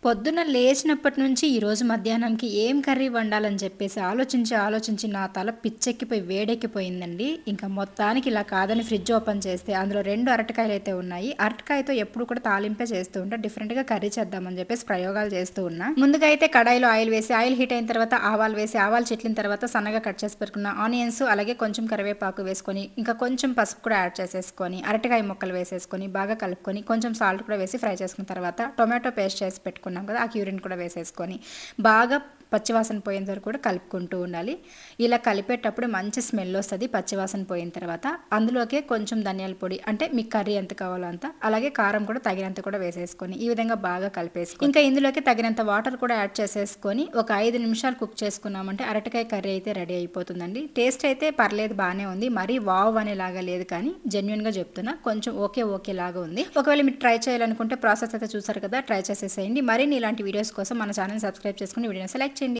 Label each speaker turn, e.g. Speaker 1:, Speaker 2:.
Speaker 1: పొద్దున్న లేచినప్పటి నుంచి ఈరోజు మధ్యాహ్నంకి ఏం కర్రీ వండాలని చెప్పేసి ఆలోచించి నా తల పిచ్చెక్కిపోయి వేడెక్కిపోయిందండి. ఇంకా మొత్తానికి ఇలా కాదని ఫ్రిడ్జ్ ఓపెన్ చేస్తే అందులో 2 అరటికాయలు అయితే ఉన్నాయి. అరటికాయతో ఎప్పుడు కూడా తాలింపే చేస్తూ ఉంటా. డిఫరెంట్‌గా కర్రీ చేద్దామని చెప్పేసి ప్రయోగాలు చేస్తూ ఉన్నా. ముందుగా అయితే కడాయిలో ఆయిల్ వేసి ఆయిల్ హీట్ అయిన తర్వాత ఆవాలు వేసి ఆవాలు చిట్లిన తర్వాత సన్నగా కట్ చేసి పెట్టుకున్న ఆనియన్స్ అలాగే కొంచెం కరివేపాకు వేసుకొని ఇంకా కొంచెం పసుపు కూడా యాడ్ చేసేసుకొని అరటికాయ ముక్కలు వేసేసుకొని బాగా కలుపుకొని కొంచెం సాల్ట్ కూడా వేసి ఫ్రై చేసుకున్న తర్వాత టొమాటో పేస్ట్ చేసి పెట్టుకున్నాం కదా, ఆ క్యూరిన్ కూడా వేసేసుకొని బాగా పచ్చివాసన పోయేంత వరకు కూడా కలుపుకుంటూ ఉండాలి. ఇలా కలిపేటప్పుడు మంచి స్మెల్ వస్తుంది. పచ్చివాసన పోయిన తర్వాత అందులోకే కొంచెం ధనియాల పొడి, అంటే మీకు కర్రీ ఎంత కావాలో అంత, అలాగే కారం కూడా తగినంత కూడా వేసేసుకొని ఈ విధంగా బాగా కలిపేసుకొని ఇంకా ఇందులోకి తగినంత వాటర్ కూడా యాడ్ చేసేసుకొని ఒక 5 నిమిషాలు కుక్ చేసుకున్నామంటే అరటికాయ కర్రీ అయితే రెడీ అయిపోతుందండి. టేస్ట్ అయితే పర్లేదు, బాగానే ఉంది. మరీ వావ్ అనేలాగా లేదు, కానీ జెన్యున్గా చెప్తున్నా కొంచెం ఓకే లాగా ఉంది. ఒకవేళ మీరు ట్రై చేయాలనుకుంటే ప్రాసెస్ అయితే చూసారు కదా, ట్రై చేసేసేయండి. మరిన్ని ఇలాంటి వీడియోస్ కోసం మన ఛానల్ సబ్స్క్రైబ్ చేసుకుని వీడియోని సెలెక్ట్ చేయండి.